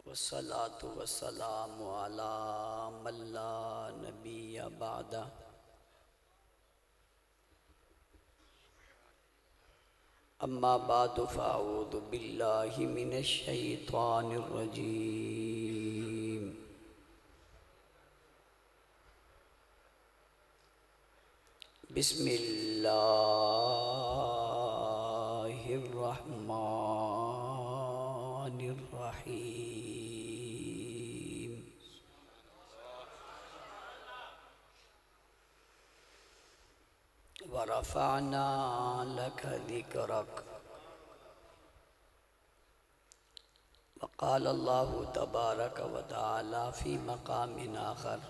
वस्सलातु वस्सलामु अला मन ला नबिय्य बअदा। अम्मा बादु फ़अऊज़ु बिल्लाहि मिनश शैतानिर रजीम। बिस्मिल्लाहिर रहमानिर रहीम। वरफ़अना लक ज़िक्रक। वक़ाल अल्लाहु तबारक व तआला फ़ी मक़ामिन आख़र।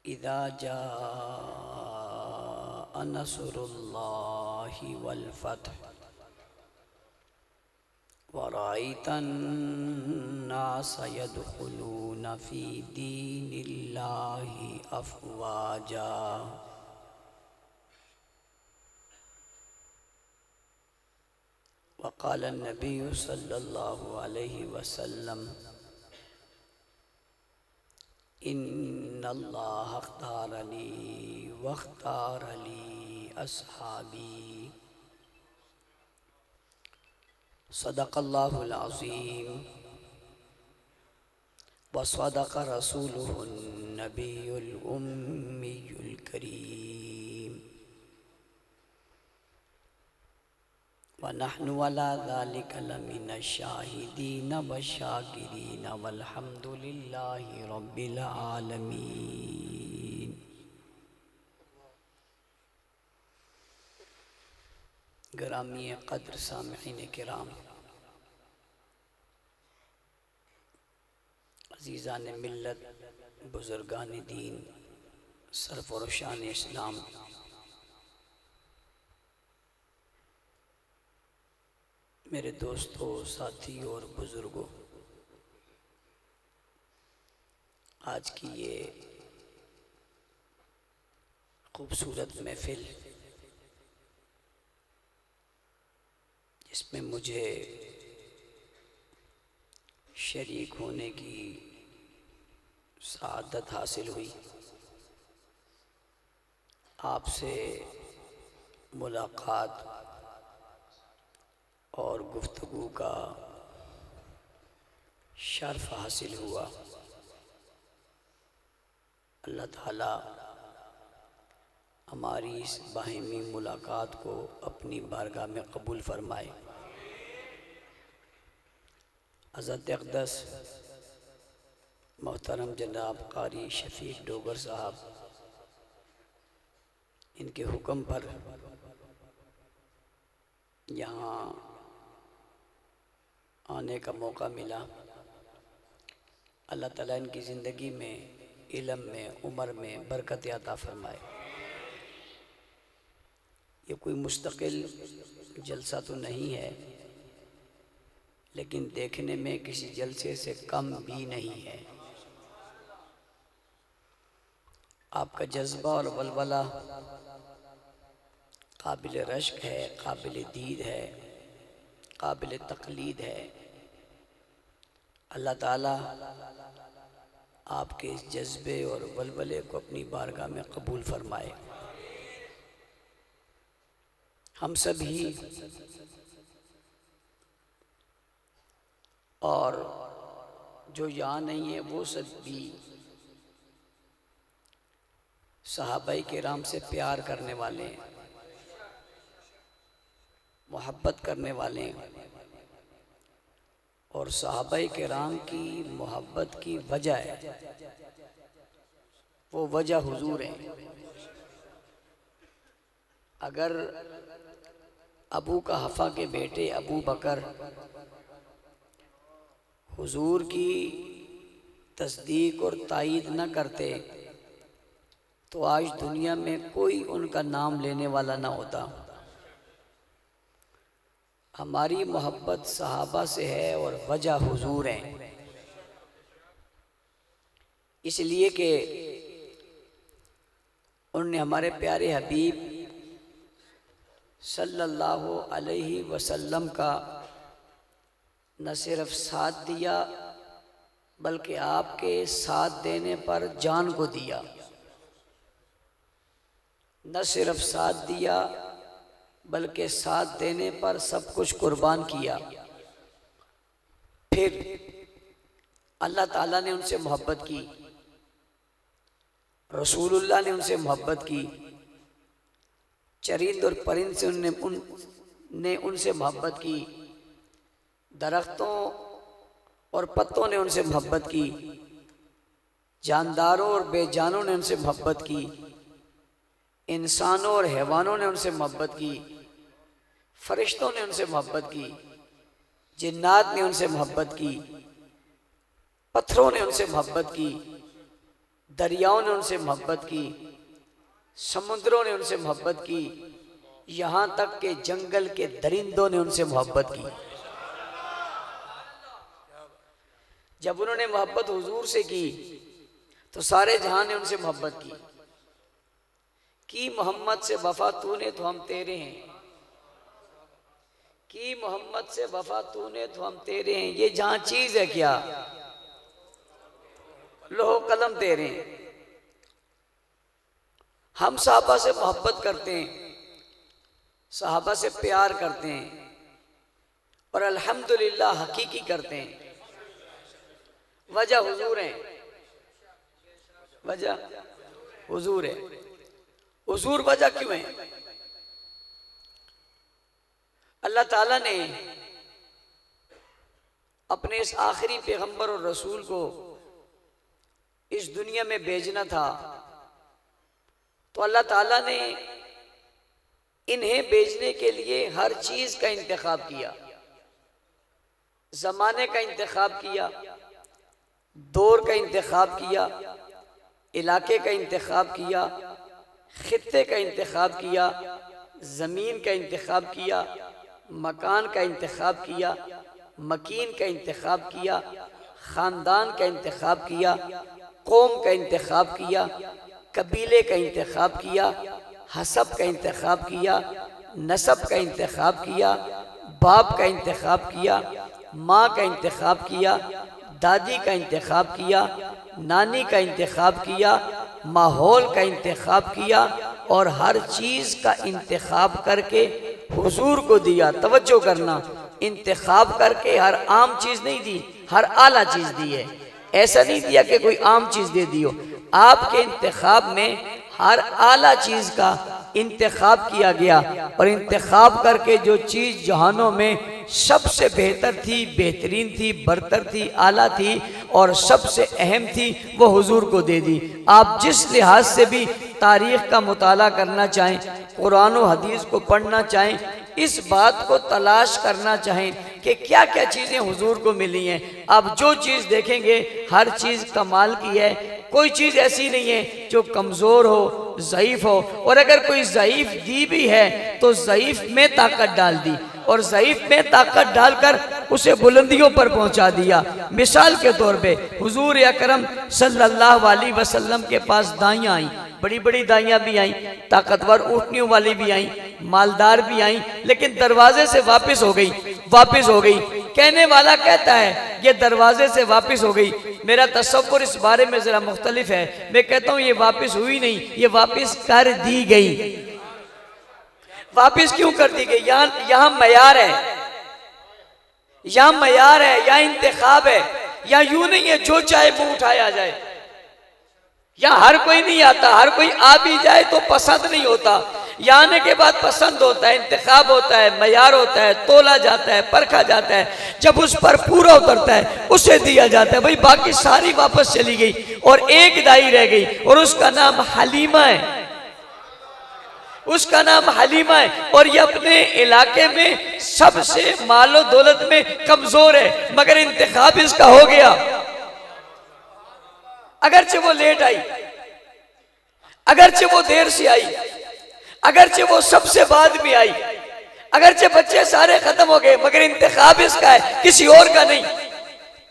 इज़ा जाअ नस्रुल्लाहि वल फ़त्ह व रअयतन नास यदख़ुलून फ़ी दीनिल्लाहि अफ़वाजा। वक़ाल नबिय्यु सल्लल्लाहु अलैहि वसल्लम इन्नल्लाह अख़्तारनी वख़्तार ली अस्हाबी। सदक़ल्लाहुल अज़ीम व सदक़ रसूलुहुन नबियुल उम्मियुल करीम। व नहनु अला ज़ालिका लमिनश शाहिदीन व शाकिरीन वल्हम्दुलिल्लाहि रब्बिल आलमीन। ग्रामी क़द्र सामिईन किराम, अज़ीज़ान मिल्लत, बुज़ुर्गान दीन, सरफ़रोशान इस्लाम, मेरे दोस्तों, साथियों और बुज़ुर्गों, आज की ये खूबसूरत महफ़िल जिसमें मुझे शरीक होने की सआदत हासिल हुई, आपसे मुलाकात और गुफ्तगू का शर्फ हासिल हुआ। अल्लाह ताला हमारी इस बाहिमी मुलाकात को अपनी बारगाह में कबूल फरमाए। हज़रत अक़दस मोहतरम जनाब क़ारी शफ़ीक़ डोगर साहब, इनके हुक्म पर यहाँ आने का मौका मिला। अल्लाह ताला इनकी ज़िंदगी में, इल्म में, उम्र में बरकत अता फ़रमाए। ये कोई मुस्तकिल जलसा तो नहीं है, लेकिन देखने में किसी जलसे से कम भी नहीं है। आपका जज्बा और वलवला काबिल रश्क है, काबिल दीद है, काबिल तक़लीद है। अल्लाह ताला आपके इस जज्बे और वलवले को अपनी बारगाह में कबूल फरमाए। हम सभी और जो यहाँ नहीं है वो सब भी सहाबाए किराम से प्यार करने वाले हैं, मोहब्बत करने वाले हैं, और सहाबाए किराम की मोहब्बत की वजह है, वो वजह हुजूर हैं। अगर अबू कहाफ़ा के बेटे अबू बकर हुजूर की तस्दीक और तायीद न करते तो आज दुनिया में कोई उनका नाम लेने वाला ना होता। हमारी मोहब्बत सहाबा से है और वजह हुजूर हैं, इसलिए कि उन्होंने हमारे प्यारे हबीब सल्लल्लाहु अलैहि वसल्लम का न सिर्फ साथ दिया बल्कि आपके साथ देने पर जान को दिया। न सिर्फ साथ दिया बल्कि साथ देने पर सब कुछ कुर्बान किया। फिर अल्लाह ताला ने उनसे मोहब्बत की, रसूलुल्लाह ने उनसे मोहब्बत की, चरिंद और परिंद से उनने उनसे मोहब्बत की, दरख्तों और पत्तों ने उनसे मोहब्बत की, जानदारों और बेजानों ने उनसे मोहब्बत की, इंसानों और हैवानों ने उनसे मोहब्बत की, फरिश्तों ने उनसे मोहब्बत की, जिन्नात ने उनसे मोहब्बत की, पत्थरों ने उनसे मोहब्बत की, दरियाओं ने उनसे मोहब्बत की, समुद्रों ने उनसे मोहब्बत की, यहाँ तक कि जंगल के दरिंदों ने उनसे मोहब्बत की। जब उन्होंने मोहब्बत हुजूर से की तो सारे जहां ने उनसे मोहब्बत की मोहम्मद से वफा तूने तो हम तेरे हैं, की मोहम्मद से वफा तूने तो हम तेरे हैं। ये जहां चीज है क्या, लोहो कलम तेरे हैं। हम सहाबा से मोहब्बत करते हैं, सहाबा से प्यार करते हैं और अल्हम्दुलिल्लाह हकीकी करते हैं। वजह हुजूर है, वजह हुजूर है। हुजूर वजह क्यों है? अल्लाह ताला ने अपने इस आखिरी पैगंबर और रसूल को इस दुनिया में भेजना था, तो अल्लाह ताला ने इन्हें भेजने के लिए हर चीज का इंतखाब किया। जमाने का इंतखाब किया, दौर का इंतखाब किया, इलाके का इंतखाब किया, खित्ते का इंतखाब किया, ज़मीन का इंतखाब किया, मकान का इंतखाब किया, मकीन का इंतखाब किया, ख़ानदान का इंतखाब किया, कौम का इंतखाब किया, कबीले का इंतखाब किया, हसब का इंतखाब किया, नसब का इंतखाब किया, बाप का इंतखाब किया, माँ का इंतखाब किया, दादी का इंतखाब किया, नानी का इंतखाब किया, माहौल का इंतखाब किया और हर चीज़ का इंतखाब करके हुजूर को दिया। तवज्जो करना, इंतखाब करके हर आम चीज़ नहीं दी, हर आला चीज़ दी है। ऐसा नहीं दिया कि कोई आम चीज़ दे दियो, आपके इंतखाब में हर आला चीज़ का इंतखाब किया गया और इंतखाब करके जो चीज़ जहानों में सबसे बेहतर थी, बेहतरीन थी, बरतर थी, आला थी और सबसे अहम थी, वो हुजूर को दे दी। आप जिस लिहाज से भी तारीख़ का मुताला करना चाहें, कुरान और हदीस को पढ़ना चाहें, इस बात को तलाश करना चाहें कि क्या क्या चीज़ें हुजूर को मिली हैं, आप जो चीज़ देखेंगे हर चीज़ कमाल की है। कोई चीज़ ऐसी नहीं है जो कमज़ोर हो, ज़ईफ़ हो, और अगर कोई ज़ईफ़ दी भी है तो ज़ईफ़ में ताकत डाल दी और ज़ईफ़ में ताकत डालकर उसे बुलंदियों पर पहुंचा दिया। मिसाल के तौर पे हुजूर अकरम सल्लल्लाहु अलैहि वसल्लम के पास दाइयाँ आई, बड़ी बड़ी दाइयाँ भी आई, ताकतवर ऊँटनियों वाली भी आई, मालदार भी आई, लेकिन दरवाजे से वापस हो गई। कहने वाला कहता है ये दरवाजे से वापस हो गई, मेरा तसव्वुर इस बारे में जरा मुख्तलिफ है। मैं कहता हूँ ये वापस हुई नहीं, ये वापस कर दी गई। वापस क्यों कर दी गई? यहाँ मयार है, यहाँ मयार है, यहाँ इंतखाब है, यहाँ यूं नहीं है जो चाहे मुंह उठाया जाए। यहाँ हर कोई नहीं आता, हर कोई आ भी जाए तो पसंद नहीं होता, यहाँ आने के बाद पसंद होता है, इंतखाब होता है, मयार होता है, तोला जाता है, परखा जाता है, जब उस पर पूरा उतरता है उसे दिया जाता है। भाई बाकी सारी वापस चली गई और एक दाई रह गई और उसका नाम हलीमा है, उसका नाम हलीमा है और ये अपने इलाके में सबसे मालो दौलत में कमजोर है, मगर इंतखाब इसका हो गया। अगरचे वो लेट आई, अगरचे वो देर से आई, अगरचे वो सबसे बाद में आई, अगरचे बच्चे सारे खत्म हो गए, मगर इंतखाब इसका है, किसी और का नहीं।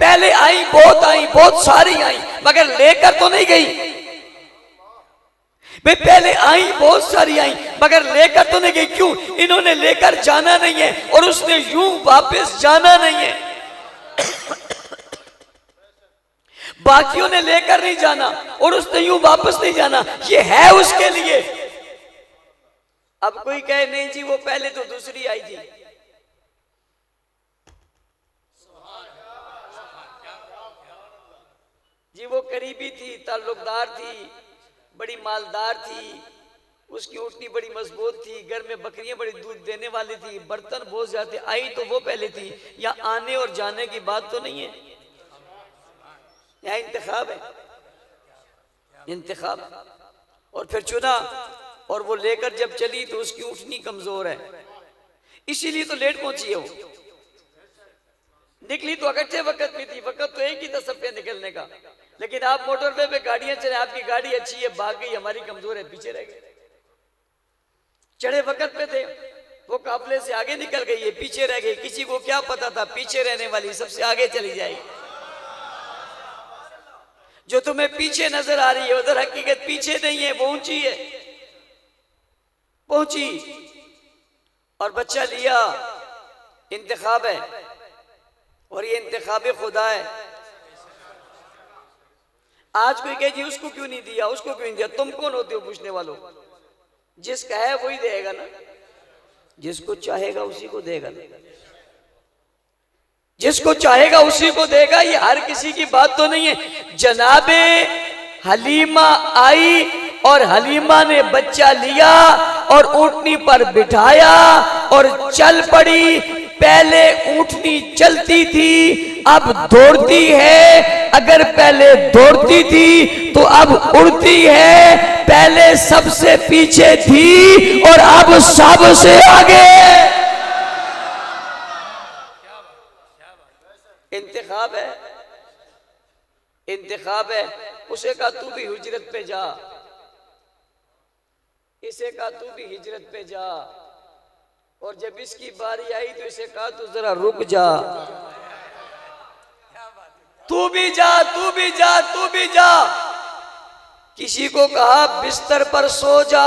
पहले आई, बहुत सारी आई, मगर लेकर तो नहीं गई। वे पहले आई, बहुत सारी आई, मगर लेकर तो नहीं गई। क्यों? इन्होंने लेकर जाना नहीं है और उसने यूं वापस जाना नहीं है। बाकियों ने लेकर नहीं जाना और उसने यूं वापस नहीं जाना, ये है उसके लिए। अब कोई कहे नहीं जी वो पहले तो दूसरी आई थी, जी वो करीबी थी, ताल्लुकदार थी, बड़ी मालदार थी, उसकी ऊँटनी बड़ी मजबूत थी, घर में बकरियां बड़ी दूध देने वाली थी, बर्तन बहुत ज्यादा, आई तो वो पहले थी। यहाँ आने और जाने की बात तो नहीं है, यहाँ इंतखाब है, इंतखाब। और फिर चुना और वो लेकर जब चली तो उसकी ऊँटनी कमजोर है, इसीलिए तो लेट पहुंची है। वो निकली तो अगरचे वक्त में थी, वक्त तो एक ही था सब पे निकलने का, लेकिन आप मोटरवे पे गाड़ियां चले, आपकी गाड़ी अच्छी है, भाग गई, हमारी कमजोर है, पीछे रह गए। चढ़े वक्त पे थे, वो काफले से आगे निकल गई है, पीछे रह गई। किसी को क्या पता था पीछे रहने वाली सबसे आगे चली जाएगी। जो तुम्हें पीछे नजर आ रही है उधर हकीकत पीछे नहीं है, वो ऊंची है। पहुंची और बच्चा लिया, इंतखाब है और ये इंतखाब खुदा है। आज कोई कहे जी उसको क्यों नहीं दिया, उसको क्यों नहीं दिया, तुम कौन होते हो पूछने वालों? जिसका है वही देगा ना, जिसको चाहेगा उसी को देगा ना, जिसको चाहेगा उसी को देगा। ये हर किसी की बात तो नहीं है। जनाबे हलीमा आई और हलीमा ने बच्चा लिया और ऊँटनी पर बिठाया और चल पड़ी। पहले ऊँटनी चलती थी, अब दौड़ती है। अगर पहले दौड़ती थी तो अब उड़ती है। पहले सबसे पीछे थी और अब सबसे आगे। इंतखाब है, इंतखाब है। उसे कहा तू भी हिजरत पे जा, इसे कहा तू भी हिजरत पे जा, और जब इसकी बारी आई तो इसे कहा तू जरा रुक जा, तू भी जा, तू भी जा, तू भी जा। किसी को कहा बिस्तर पर सो जा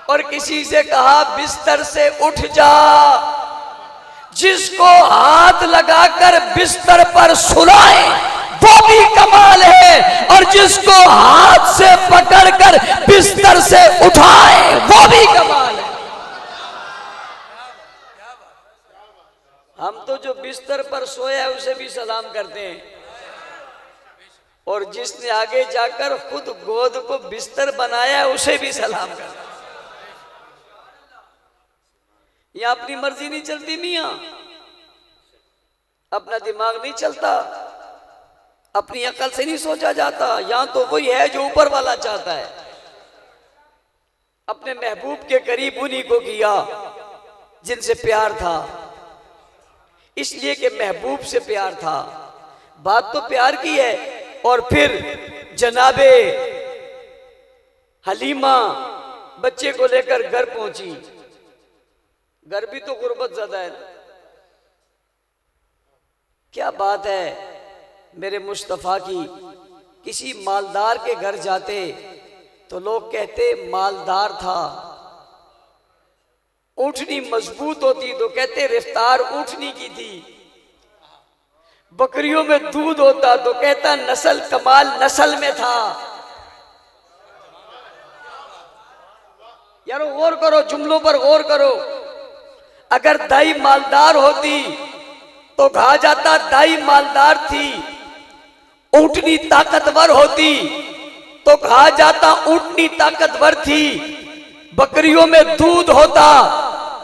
और किसी से कहा बिस्तर से उठ जा। जिसको हाथ लगाकर बिस्तर पर सुलाए वो भी कमाल है, और जिसको हाथ से पकड़कर बिस्तर से उठाए वो भी कमाल है। हम तो जो बिस्तर पर सोया है उसे भी सलाम करते हैं, और जिसने आगे जाकर खुद गोद को बिस्तर बनाया है उसे भी सलाम करते हैं। यहां अपनी मर्जी नहीं चलती मियां, अपना दिमाग नहीं चलता, अपनी अकल से नहीं सोचा जाता। यहां तो वही है जो ऊपर वाला चाहता है। अपने महबूब के करीब उन्हीं को किया जिनसे प्यार था, इसलिए कि महबूब से प्यार था। बात तो प्यार की है। और फिर जनाबे हलीमा बच्चे को लेकर घर पहुंची। घर भी तो गुर्बत ज्यादा है। क्या बात है मेरे मुस्तफा की। किसी मालदार के घर जाते तो लोग कहते मालदार था, ऊँटनी मजबूत होती तो कहते रफ्तार ऊँटनी की थी, बकरियों में दूध होता तो कहता नस्ल कमाल नस्ल में था। यारो गौर करो, जुमलों पर गौर करो। अगर दाई मालदार होती तो कहा जाता दाई मालदार थी। ऊँटनी ताकतवर होती तो कहा जाता ऊँटनी ताकतवर थी। बकरियों में दूध होता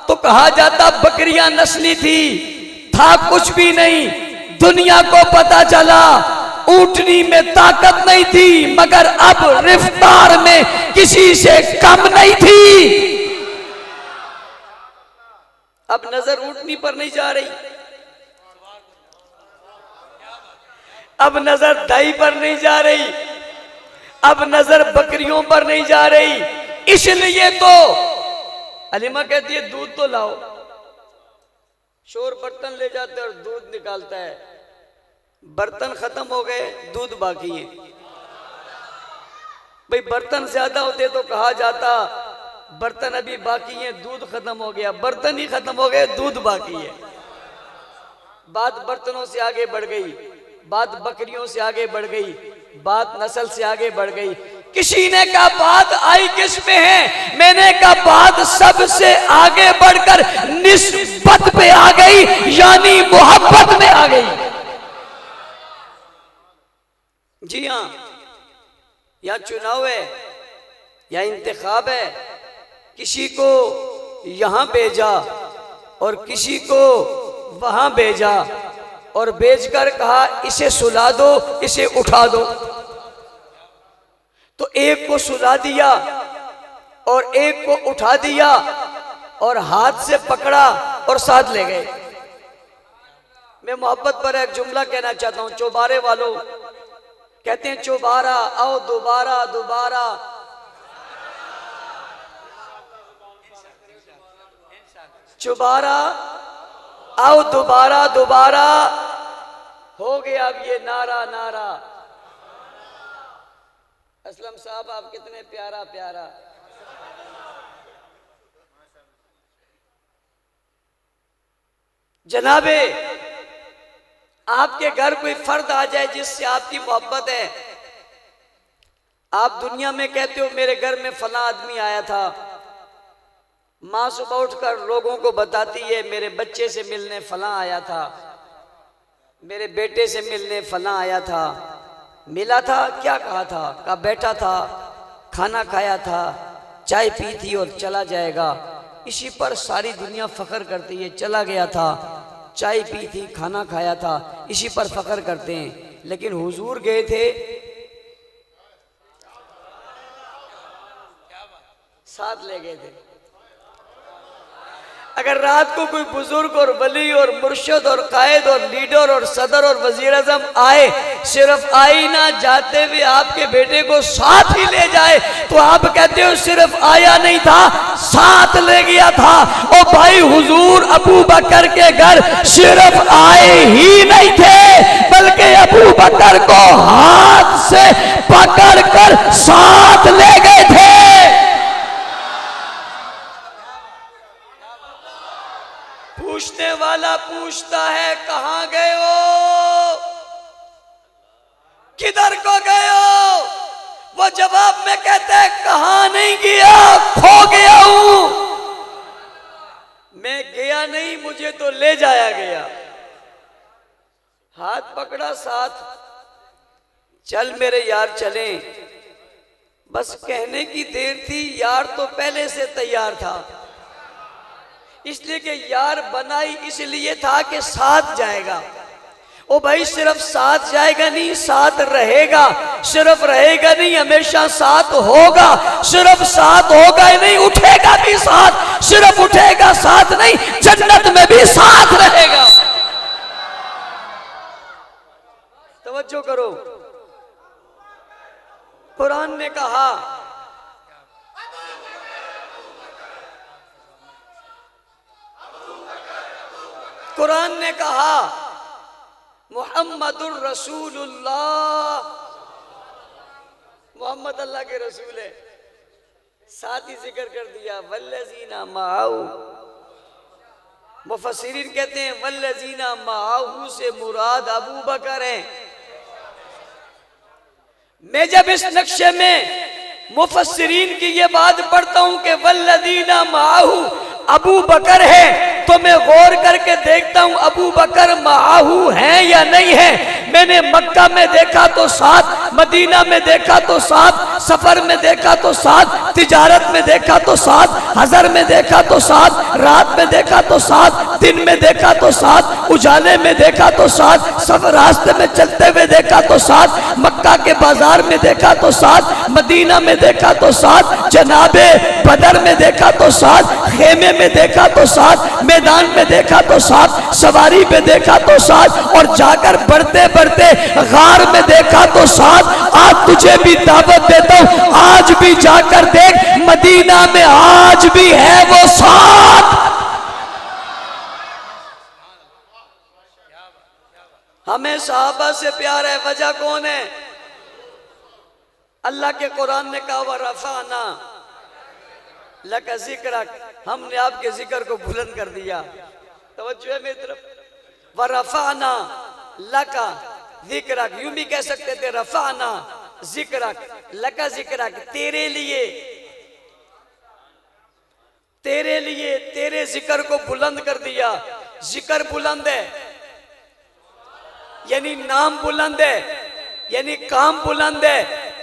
तो कहा जाता बकरियां नस्ली थी। था कुछ भी नहीं, दुनिया को पता चला ऊँटनी में ताकत नहीं थी, मगर अब रफ्तार में किसी से कम नहीं थी। अब नजर ऊँटनी पर नहीं जा रही, अब नजर दाई पर नहीं जा रही, अब नजर बकरियों पर नहीं जा रही। इसलिए तो हलीमा कहती है दूध तो लाओ। शोर बर्तन ले जाते और दूध निकालता है। बर्तन खत्म हो गए, दूध बाकी है। भाई बर्तन ज्यादा होते तो कहा जाता बर्तन अभी बाकी है, दूध खत्म हो गया। बर्तन ही खत्म हो गए, दूध बाकी है। बात बर्तनों से आगे बढ़ गई। बात बकरियों से आगे बढ़ गई, बात नस्ल से आगे बढ़ गई। किसी ने कहा बात आई किस में है, मैंने कहा बात सबसे आगे बढ़कर निस्बत पे आ गई, यानी मोहब्बत में आ गई। जी हाँ, या चुनाव है या इंतखाब है, किसी को यहां भेजा और किसी को वहां भेजा और भेजकर कहा इसे सुला दो, इसे उठा दो। तो एक को सुला दिया और एक को उठा दिया और हाथ से पकड़ा और साथ ले गए। मैं मोहब्बत पर एक जुमला कहना चाहता हूं। चौबारे वालों कहते हैं चौबारा आओ दोबारा दोबारा, चौबारा आओ दोबारा दोबारा, हो गया अब ये नारा नारा। असलम साहब आप कितने प्यारा प्यारा। जनाबे आपके घर कोई फर्द आ जाए जिससे आपकी मोहब्बत है, आप दुनिया में कहते हो मेरे घर में फला आदमी आया था, माँ सुबह उठकर लोगों को बताती है मेरे बच्चे से मिलने फला आया था, मेरे बेटे से मिलने फला आया था। मिला था, क्या कहा था? कहा बैठा था, खाना खाया था, चाय पी थी और चला जाएगा। इसी पर सारी दुनिया फख्र करती है, चला गया था, चाय पी थी, खाना खाया था, इसी पर फख्र करते हैं। लेकिन हुजूर गए थे, साथ ले गए थे। अगर रात को कोई बुजुर्ग और वली और मुर्शिद और कायद और लीडर और सदर और वजीर आजम आए, सिर्फ आई ना जाते हुए आपके बेटे को साथ ही ले जाए, तो आप कहते हो सिर्फ आया नहीं था, साथ ले गया था। ओ भाई हुजूर अबू बकर के घर सिर्फ आए ही नहीं थे, बल्कि अबू बकर को हाथ से पकड़ कर साथ ले गए थे। पूछने वाला पूछता है कहां गए हो, किधर को गए हो? वो जवाब में कहते हैं कहां नहीं गया, खो गया हूं। मैं गया नहीं, मुझे तो ले जाया गया। हाथ पकड़ा साथ, चल मेरे यार चलें। बस कहने की देर थी, यार तो पहले से तैयार था। इसलिए कि यार बनाई इसलिए था कि साथ जाएगा। ओ भाई सिर्फ साथ जाएगा नहीं, साथ रहेगा। सिर्फ रहेगा नहीं, हमेशा साथ होगा। सिर्फ साथ होगा ही नहीं, उठेगा भी साथ। सिर्फ उठेगा साथ नहीं, जन्नत में भी साथ रहेगा। तवज्जो करो, कुरान ने कहा कुरान ने कहा मुहम्मदुर रसूलुल्लाह, मोहम्मद अल्लाह के रसूल है। साथ ही जिक्र कर दिया वल्लज़ीना माऊ। मुफस्सिरीन कहते हैं वल्लज़ीना माऊ से मुराद अबू बकर है। मैं जब इस नक्शे में मुफस्सिरीन की ये बात पढ़ता हूं कि वल्लज़ीना माऊ अबू बकर है, तो मैं गौर करके देखता हूं अबू बकर माहू हैं या नहीं है। मैंने मक्का में देखा तो साथ, मदीना में देखा तो साथ, सफर में देखा तो साथ, तिजारत में देखा तो साथ, हजर में देखा तो साथ, रात में देखा तो साथ, दिन में देखा तो साथ, उजाले में देखा तो साथ, सफर रास्ते में चलते हुए देखा तो साथ, मक्का के बाजार में देखा तो साथ, मदीना में देखा तो साथ, जनाबे बदर में देखा तो साथ, खेमे में देखा तो साथ, मैदान में देखा तो साथ, सवारी पे देखा तो साथ, और जाकर बढ़ते बढ़ते गार में देखा तो साथ। आज तुझे भी दावत देता हूं, आज भी जाकर देख, मदीना में आज भी है वो साथ। हमें सहाबा से प्यार है, वजह कौन है? अल्लाह के कुरान ने कहा वरफाना लका जिक्रक, हमने आपके जिक्र को बुलंद कर दिया। तवज्जो है मेरी तरफ। वरफाना लका, जिक्रक, यूं भी कह सकते थे रफाना जिक्रक, लका जिक्रक, तेरे लिए तेरे जिक्र को बुलंद कर दिया। जिक्र बुलंद है यानी नाम बुलंद है, यानी काम बुलंद है,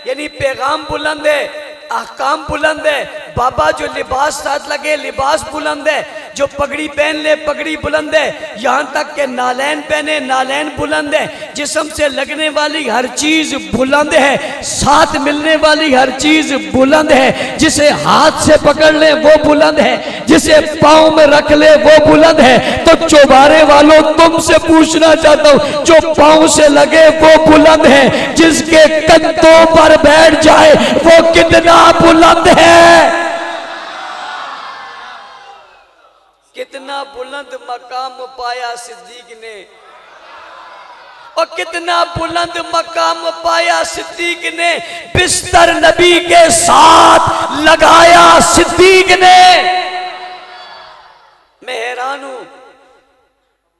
यानी पैगाम बुलंद है, अहकाम बुलंद है। बाबा जो लिबास साथ लगे लिबास बुलंद है, जो पगड़ी पहन ले पगड़ी बुलंद है, यहाँ तक के नालैन पहने नालैन बुलंद है। जिस्म से लगने वाली हर चीज बुलंद है, साथ मिलने वाली हर चीज बुलंद है। जिसे हाथ से पकड़ ले वो बुलंद है, जिसे पाँव में रख ले वो बुलंद है। तो चौबारे वालों तुमसे पूछना चाहता हूँ, जो पाँव से लगे वो बुलंद है, जिसके कंधों पर बैठ जाए वो कितना बुलंद है। कितना बुलंद मकाम पाया सिद्दीक ने, और कितना बुलंद मकाम पाया सिद्दीक ने, बिस्तर नबी के साथ लगाया सिद्दीक ने। मैं हैरान हूं,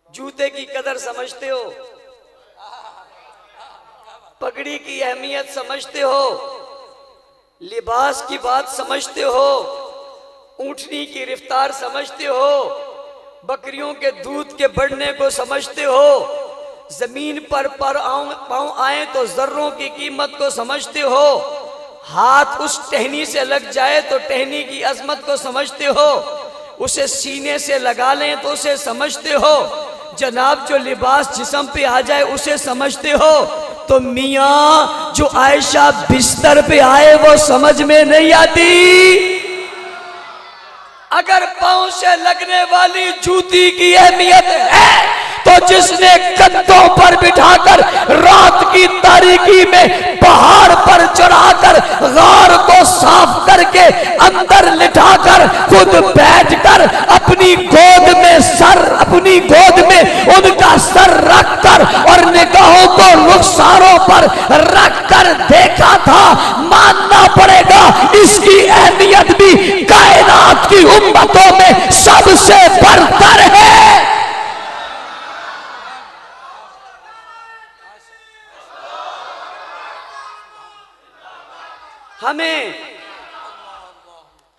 जूते की कदर समझते हो, पगड़ी की अहमियत समझते हो, लिबास की बात समझते हो, ऊंटनी की रफ्तार समझते हो, बकरियों के दूध के बढ़ने को समझते हो, जमीन पर पांव आए तो जर्रों की कीमत को समझते हो, हाथ उस टहनी से लग जाए तो टहनी की अजमत को समझते हो, उसे सीने से लगा लें तो उसे समझते हो, जनाब जो लिबास जिस्म पे आ जाए उसे समझते हो। तो मियाँ जो आयशा बिस्तर पे आए वो समझ में नहीं आती। अगर पांव से लगने वाली जूती की अहमियत है तो जिसने कंधों पर बिठाकर रात की तारीकी में पहाड़ पर चढ़ाकर गार को साफ करके अंदर लिटाकर खुद बैठकर अपनी गोद में उनका सर रखकर और निगाहों को रुखसारों पर रखकर देखा था, मानना पड़ेगा इसकी अहमियत भी कायनात की उम्मतों में सबसे बढ़कर है।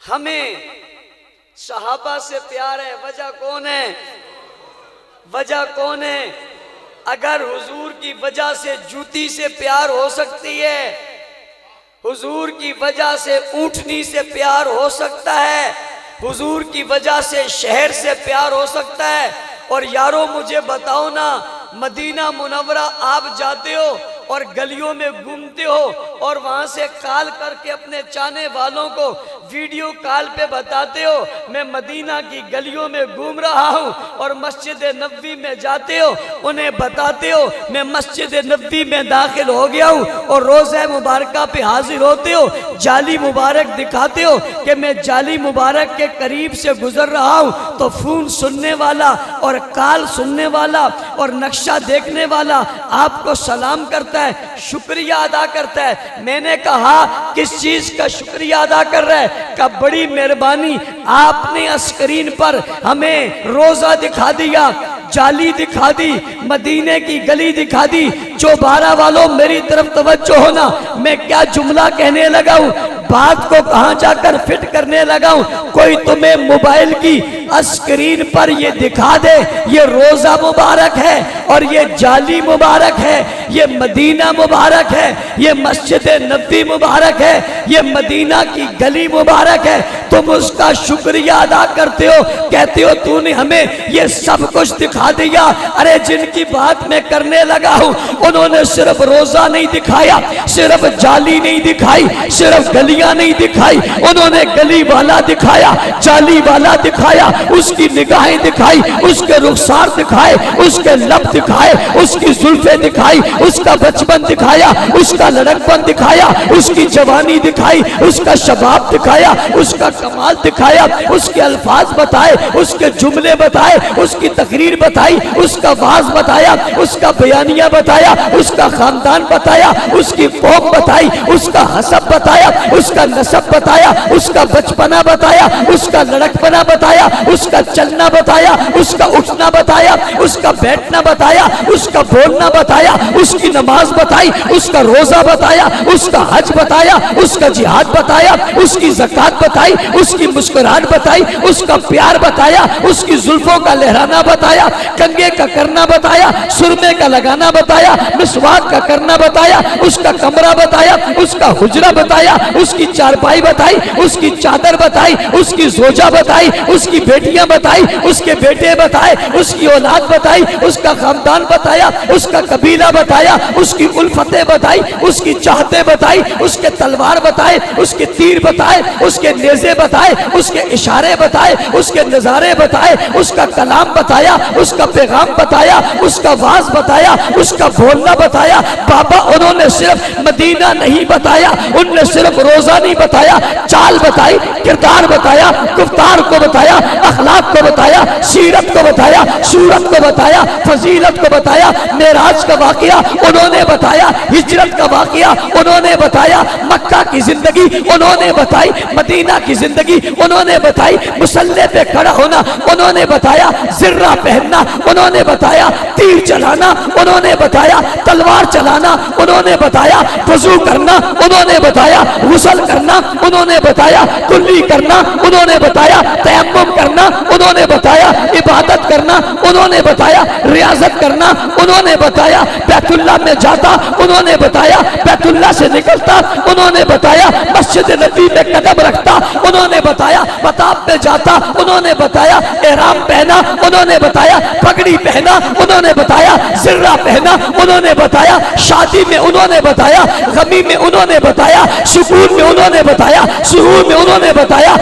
हमें सहाबा से प्यार है। वजह कौन है? वजह कौन है? अगर हुजूर की वजह से जूती से प्यार हो सकती है, हुजूर की वजह से ऊंटनी से प्यार हो सकता है, हुजूर की वजह से शहर से प्यार हो सकता है। और यारों मुझे बताओ ना, मदीना मुनव्वरा आप जाते हो और गलियों में घूमते हो और वहां से कॉल करके अपने चाहने वालों को वीडियो कॉल पे बताते हो मैं मदीना की गलियों में घूम रहा हूं, और मस्जिद नबवी में जाते हो उन्हें बताते हो मैं मस्जिद नबवी में दाखिल हो गया हूं, और रोज़े मुबारका पे हाजिर होते हो, जाली मुबारक दिखाते हो कि मैं जाली मुबारक के करीब से गुजर रहा हूं। तो फोन सुनने वाला और कॉल सुनने वाला और नक्शा देखने वाला आपको सलाम करता है, शुक्रिया अदा करता है। मैंने कहा किस चीज का शुक्रिया अदा कर रहा है? का बड़ी मेहरबानी, आपने स्क्रीन पर हमें रोजा दिखा दिया, जाली दिखा दी, मदीने की गली दिखा दी। चौबारा वालों मेरी तरफ तवज्जो होना, मैं क्या जुमला कहने लगा हूँ, बात को कहां जाकर फिट करने लगा हूं। कोई तुम्हें मोबाइल की स्क्रीन पर ये दिखा दे ये रोजा मुबारक है और ये जाली मुबारक है, ये मदीना मुबारक है, ये मस्जिद नबी मुबारक है, ये मदीना की गली मुबारक है, तुम उसका शुक्रिया अदा करते हो, कहते हो तूने हमें ये सब कुछ दिखा दिया। अरे जिनकी बात मैं करने लगा हूं उन्होंने सिर्फ रोजा नहीं दिखाया, सिर्फ जाली नहीं दिखाई, सिर्फ गलियां नहीं दिखाई, उन्होंने गली वाला दिखाया, जाली वाला दिखाया, उसकी निगाहें दिखाई, उसके रुखसार दिखाए, उसके लब दिखाए, उसकी जुल्फे दिखाई, उसका बचपन दिखाया, उसका लड़कपन दिखाया, उसकी जवानी दिखाई, उसका शबाब दिखाया, उसका कमाल दिखाया, उसके अल्फाज बताए, उसके जुमले बताए, उसकी तकरीर बताई, उसका वाज बताया, उसका बयानिया बताया, उसका खानदान बताया, उसकी कौम बताई, उसका हसब बताया, उसका नसब बताया, उसका बचपना बताया, उसका लड़कपना बताया, उसका चलना बताया, उसका उठना बताया, उसका बैठना बताया, बताया, उसका बोलना बताया, उसकी नमाज बताई, उसका रोजा बताया, उसका हज बताया, उसका जिहाद बताया, उसकी ज़कात बताई, उसकी मुस्कुराहट बताई, उसका प्यार बताया, उसकी जुल्फों का लहराना बताया, कंघे का करना बताया, सुरमे का लगाना बताया, मिसवाक का करना बताया, उसका कमरा बताया, उसका हुजरा बताया, उसकी चारपाई बताई, उसकी चादर बताई, उसकी जोजा बताई, उसकी बेटियां बताई, उसके बेटे बताए, उसकी औलाद बताई, उसका खानदान बताया, उसका कबीला बताया, उसकी उल्फतें बताई, उसकी चाहते बताई, उसके तलवार बताए, उसके तीर बताए, उसके नेज़े बताए, उसके इशारे बताए, उसके नज़ारे बताए, उसका कलाम बताया, उसका पैगाम बताया, उसका वाज बताया, उसका बोलना बताया। बाबा उन्होंने सिर्फ मदीना नहीं बताया, उनने सिर्फ रोजा नहीं बताया, चाल बताई, किरदार बताया, गुफ्तार को बताया, अखलाक को बताया, सीरत को बताया, सूरत को बताया, फजीलत को बताया, मेराज का वाकया उन्होंने बताया, हिजरत का वाकया उन्होंने बताया, मक्का की जिंदगी उन्होंने बताई, मदीना की जिंदगी उन्होंने बताई, मुसल्ले पे खड़ा होना उन्होंने बताया, जिर्रा पहनना उन्होंने बताया, तीर चलाना उन्होंने बताया, तलवार चलाना उन्होंने बताया, वजू करना उन्होंने बताया, गुस्ल करना उन्होंने बताया, कुल्ली करना उन्होंने बताया, तयम्मुम करना उन्होंने बताया, इबादत करना उन्होंने बताया, रियाजत करना उन्होंने बताया, बैतुल्लाह में जाता उन्होंने बताया, बैतुल्लाह से निकलता उन्होंने बताया, मस्जिद नबी में कदम रखता उन्होंने बताया, मताब में जाता उन्होंने बताया, एहराम पहना उन्होंने बताया, पगड़ी पहना उन्होंने बताया, जिर्रा पहना उन्होंने बताया, शादी में उन्होंने बताया, गमी में उन्होंने बताया, सुकून में उन्होंने बताया, सुरूर में उन्होंने बताया,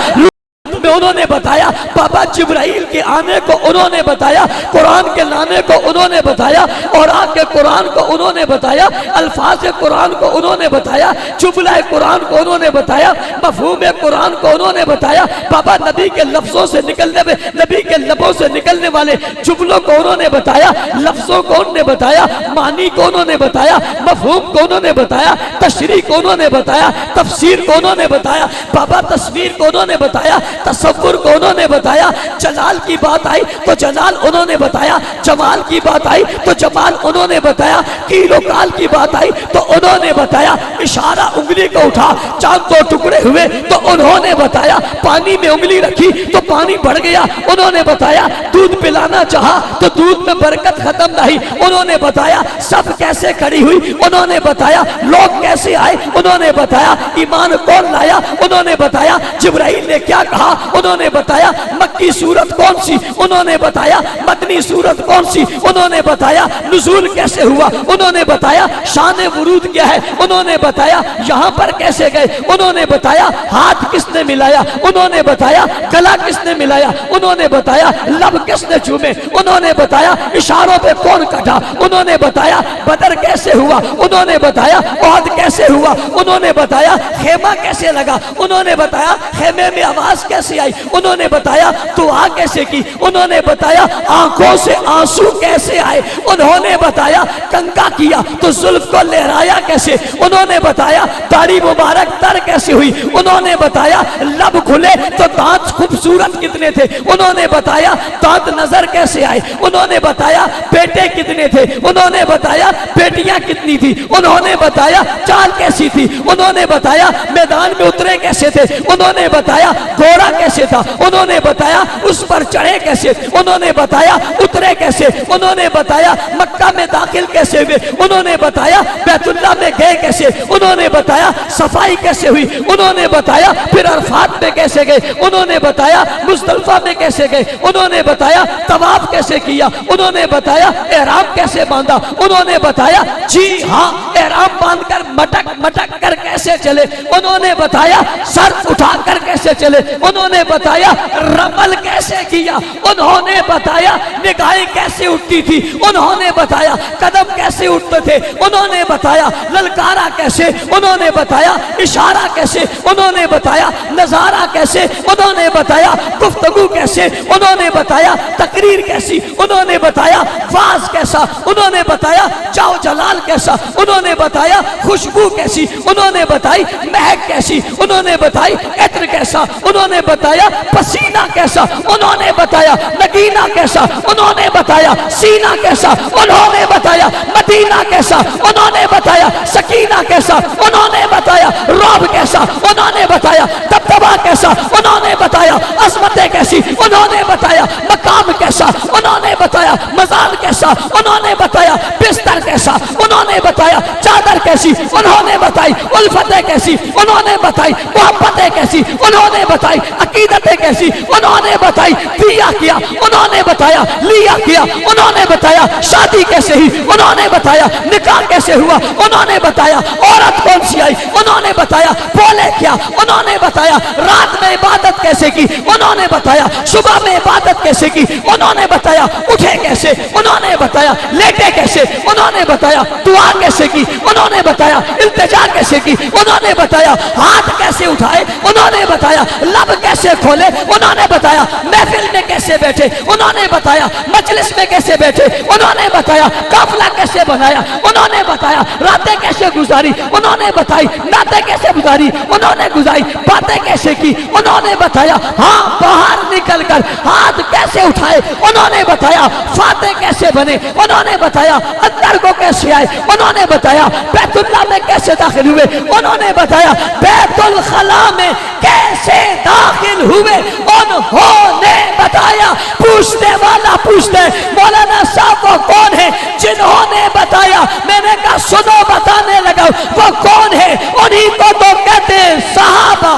में उन्होंने बताया, बाबा जिब्राइल के आने को उन्होंने बताया, कुरान के लाने को उन्होंने बताया, और आके कुरान को उन्होंने बताया, अल्फाज कुरान को उन्होंने बताया, जुमला कुरान को उन्होंने बताया, मफहूम कुरान को उन्होंने बताया, बाबा नबी के लफ्जों से निकलने में, नबी के लबों से निकलने वाले जुमलों को उन्होंने बताया, लफ्जों को उन्होंने बताया, मानी को उन्होंने बताया, मफहूम को उन्होंने बताया, तशरीह को उन्होंने बताया, तफसीर को उन्होंने बताया, बाबा तस्वीर को उन्होंने बताया, तसव्वुर को उन्होंने बताया, जलाल की बात आई तो जलाल उन्होंने बताया, जमाल की बात आई तो जमाल उन्होंने बताया, कीलो काल की बात आई तो उन्होंने बताया, इशारा उंगली को उठा चांद दो टुकड़े हुए तो उन्होंने बताया, पानी में उंगली रखी तो पानी बढ़ गया उन्होंने बताया, दूध पिलाना चाहा तो दूध में बरकत खत्म नहीं उन्होंने बताया, सब कैसे खड़ी हुई उन्होंने बताया, लोग कैसे आए उन्होंने बताया, ईमान कौन लाया उन्होंने बताया, जिब्राइल ने क्या कहा उन्होंने बताया, मक्की सूरत कौन सी उन्होंने बताया, मदनी सूरत कौन सी उन्होंने बताया, नुज़ूल कैसे हुआ उन्होंने बताया, शान वुरूद क्या है उन्होंने बताया, यहाँ पर कैसे गए उन्होंने बताया, हाथ किसने मिलाया उन्होंने बताया, गला किसने मिलाया उन्होंने बताया, लब किसने चूमे उन्होंने बताया, इशारों पे कौन कटा उन्होंने बताया, बदर कैसे हुआ उन्होंने बताया, औद कैसे हुआ उन्होंने बताया, खेमा कैसे लगा उन्होंने बताया, खेमे में आवाज कैसे आई उन्होंने बताया, दुआ कैसे की उन्होंने बताया, आंखों से आंसू कैसे आए उन्होंने बताया, कंका किया तो जुल्फ को लहराया कैसे उन्होंने बताया, दाढ़ी मुबारक तर कैसे हुई उन्होंने बताया, लब खुले तो दांत खूबसूरत कितने थे उन्होंने बताया, दांत नजर कैसे आए उन्होंने बताया, बेटे कितने थे उन्होंने बताया, बेटियां कितनी थी उन्होंने बताया, चाल कैसी थी उन्होंने बताया, मैदान में उतरे कैसे थे उन्होंने बताया, घोड़ा कैसे था उन्होंने बताया, उस पर चढ़े कैसे उन्होंने बताया, उतरे कैसे उन्होंने बताया, मक्का में दाखिल कैसे हुए उन्होंने बताया, बैतुल्लाह में गए कैसे उन्होंने बताया, सफाई कैसे हुई उन्होंने बताया, फिर अरफात में कैसे गए उन्होंने बताया, मुज़दलिफा में कैसे गए उन्होंने बताया, तवाफ कैसे किया उन्होंने बताया, एहराम कैसे बांधा उन्होंने बताया, जी हाँ एहराम बांधकर मटक मटक कर कैसे चले उन्होंने बताया, सर उठाकर कैसे चले उन्होंने बताया, रमल कैसे किया उन्होंने बताया, निगाहें कैसे उठती थी उन्होंने बताया, कदम कैसे उठते थे उन्होंने बताया, ललकारा कैसे उन्होंने बताया, इशारा कैसे उन्होंने बताया, नजारा कैसे उन्होंने बताया, गुफ्तगू कैसे उन्होंने बताया, तकरीर कैसी उन्होंने बताया, वाज कैसे कैसा, उन्होंने बताया। जाओ जलाल कैसा, उन्होंने बताया। खुशबू कैसी, उन्होंने बताई। महक कैसी, उन्होंने बताई। इत्र कैसा, उन्होंने बताया। पसीना कैसा, उन्होंने बताया। नगीना कैसा, उन्होंने बताया। सीना कैसा, उन्होंने बताया। मदीना कैसा, उन्होंने बताया। सकीना कैसा, उन्होंने बताया। रौब कैसा, उन्होंने बताया। दबदबा कैसा, उन्होंने बताया। अजमतें कैसी, उन्होंने बताया। मकाम कैसा, उन्होंने बताया। मज़ार कैसा, उन्होंने बताया। बिस्तर कैसा, उन्होंने बताया। चादर कैसी, उन्होंने बताई। उल्फतें कैसी, उन्होंने बताई। मोहब्बतें कैसी, उन्होंने बताई। अकीदतें कैसी, उन्होंने बताई। दिया किया, उन्होंने बताया। लिया किया, उन्होंने बताया। शादी कैसे ही, उन्होंने बताया। निकाह कैसे हुआ, उन्होंने बताया। औरत कौन सी आई, उन्होंने बताया। बोले क्या, उन्होंने बताया। रात में इबादत कैसे की, उन्होंने बताया। सुबह में इबादत कैसे की, उन्होंने बताया। उठे कैसे, उन्होंने बताया। लेटे कैसे, उन्होंने बताया। दुआ कैसे की, उन्होंने बताया। इल्तिजा कैसे की, उन्होंने बताया। हाथ कैसे उठाए, उन्होंने बताया। लब कैसे खोले, उन्होंने बताया। महफिल में कैसे बैठे, उन्होंने बताया। मजलिस में कैसे बैठे, उन्होंने बताया। काफिला कैसे बनाया, उन्होंने बताया। रातें कैसे गुजारी, उन्होंने बताई। नातें कैसे गुजारी, उन्होंने गुजारी। बातें कैसे की, उन्होंने बताया। हाँ, बाहर निकलकर हाथ कैसे उठाए, उन्होंने बताया। फाते कैसे बने, उन्होंने बताया। अंदर को कैसे आए, उन्होंने बताया। बैतुल्लाह में कैसे दाखिल हुए, उन्होंने बताया। बैतुल खला में कैसे दाखिल हुए, उन्होंने बताया। पूछने वाला पूछते मौलाना साहब वो कौन है जिन्होंने बताया। मैंने कहा सुनो, बताने लगा वो कौन है। उन्हीं को तो कहते हैं सहाबा।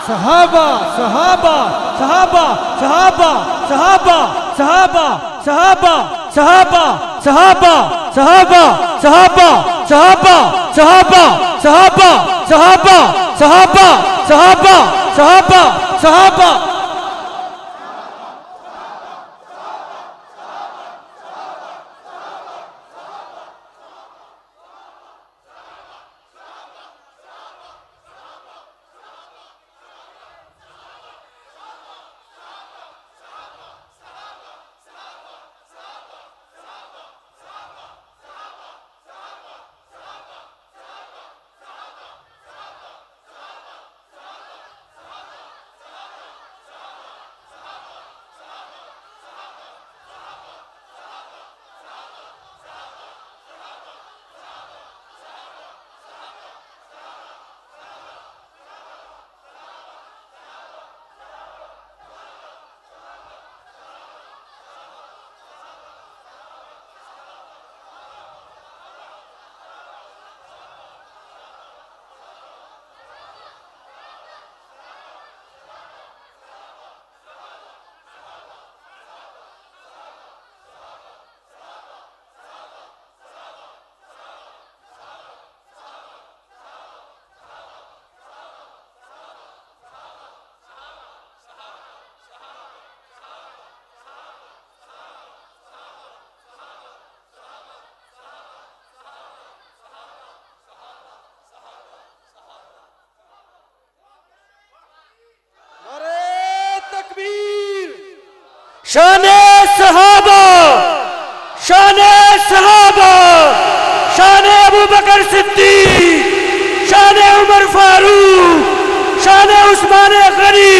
सहाबा सहाबा सहाबा सहाबा सहाबा सहाबा सहाबा सहाबा सहाबा सहाबा सहाबा सहाबा सहाबा सहाबा सहाबा सहाबा सहाबा सहाबा सहाबा। शाने सहाबा, शाने सहाबा, शाने अबू बकर सिद्दीक, शाने उमर फारूक, शाने उस्मान गनी,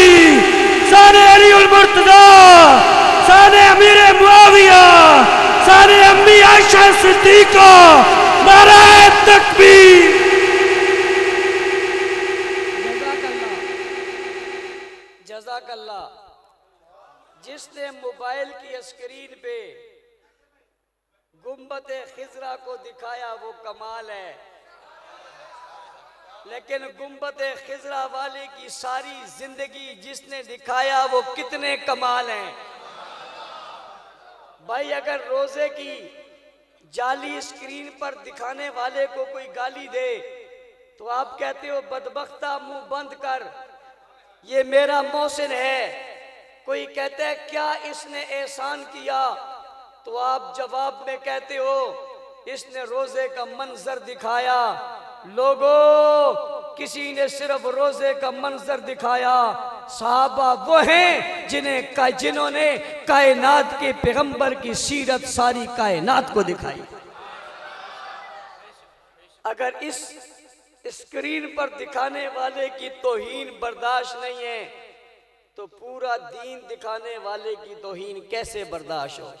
शाने अली उल मुर्तदा, शाने अमीर मुआविया, शाने अम्मी आयशा सिद्दीका। नारे तकबीर। जज़ाकल्लाह। जिसने मोबाइल की स्क्रीन पे गुंबद खिजरा को दिखाया वो कमाल है, लेकिन गुंबद खिजरा वाले की सारी जिंदगी जिसने दिखाया वो कितने कमाल हैं। भाई अगर रोजे की जाली स्क्रीन पर दिखाने वाले को कोई गाली दे तो आप कहते हो बदबख्ता मुंह बंद कर, ये मेरा मोहसिन है। कोई कहता है क्या इसने एहसान किया तो आप जवाब में कहते हो इसने रोजे का मंजर दिखाया। लोगों, किसी ने सिर्फ रोजे का मंजर दिखाया, सहाबा वो हैं जिन्होंने कायनात के पैगंबर की सीरत सारी कायनात को दिखाई। अगर इस स्क्रीन पर दिखाने वाले की तौहीन बर्दाश्त नहीं है तो पूरा दीन दिखाने वाले की तौहीन कैसे बर्दाश्त हो।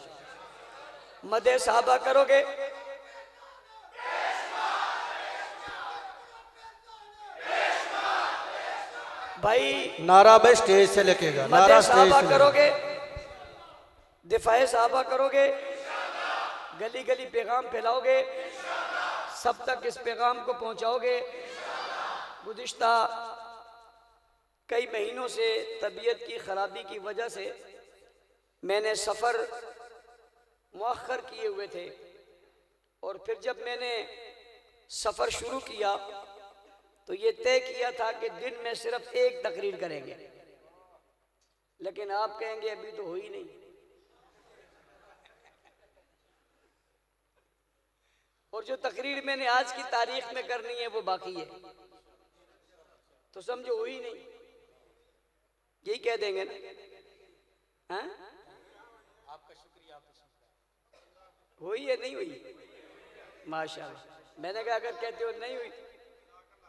मदे सहाबा करोगे? भाई नारा भाई स्टेज से लेकेगा, नारा मदे स्टेज सहाबा से करोगे? दिफाए सहाबा करोगे? गली गली पैगाम फैलाओगे? सब तक इस पैगाम को पहुंचाओगे? गुज़िश्ता कई महीनों से तबीयत की खराबी की वजह से मैंने सफ़र मुअख्खर किए हुए थे और फिर जब मैंने सफ़र शुरू किया तो ये तय किया था कि दिन में सिर्फ एक तकरीर करेंगे, लेकिन आप कहेंगे अभी तो हो ही नहीं। और जो तकरीर मैंने आज की तारीख में करनी है वो बाकी है, तो समझो हुई नहीं। यही कह देंगे ना, हाँ? आपका शुक्रिया, हुई है नहीं हुई? माशाअल्लाह। मैंने कहा अगर कहते हो नहीं हुई,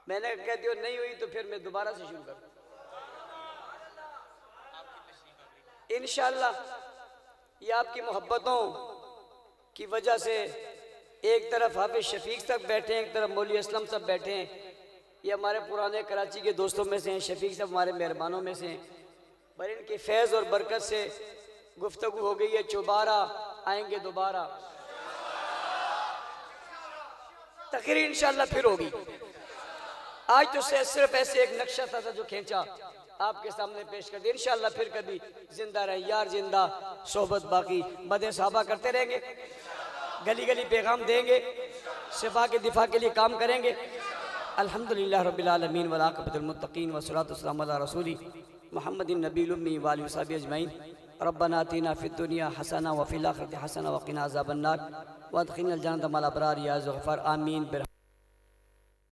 मैंने कहते हो नहीं हुई तो फिर मैं दोबारा से शुरू करूँ इंशाअल्लाह। ये आपकी मोहब्बतों की वजह से एक तरफ हाफिज शफीक साहब बैठे हैं, एक तरफ मौलवी असलम साहब बैठे हैं। ये हमारे पुराने कराची के दोस्तों में से हैं, शफीक साहब हमारे मेहरबानों में से हैं। पर इनकी फैज़ और बरकत से गुफ्तगू हो गई है, चौबारा आएंगे दोबारा। तकरीर इंशाअल्लाह फिर होगी। आज तो सिर्फ ऐसे एक नक्शा था जो खींचा आपके सामने पेश कर दिया। इंशाअल्लाह फिर कभी जिंदा रहे यार, जिंदा सोहबत बाकी, मदे सहाबा करते रहेंगे, गली गली पैगाम देंगे, सिफा के दिफा के लिए काम करेंगे। अल्हम्दुलिल्लाह रब्बिल आलमीन वल आक़िबतुल मुत्तक़ीन वस्सलातु वस्सलामु अला रसूली मुहम्मदिन नबील उम्मी व आलिहि वसहबिहि अजमईन। रब्बना आतिना फिद दुनिया हसना व फिल आखिरति हसना व क़िना अज़ाबन नार व अदखिलना जन्नत मअल अबरार या ज़ुग़फ़ार आमीन।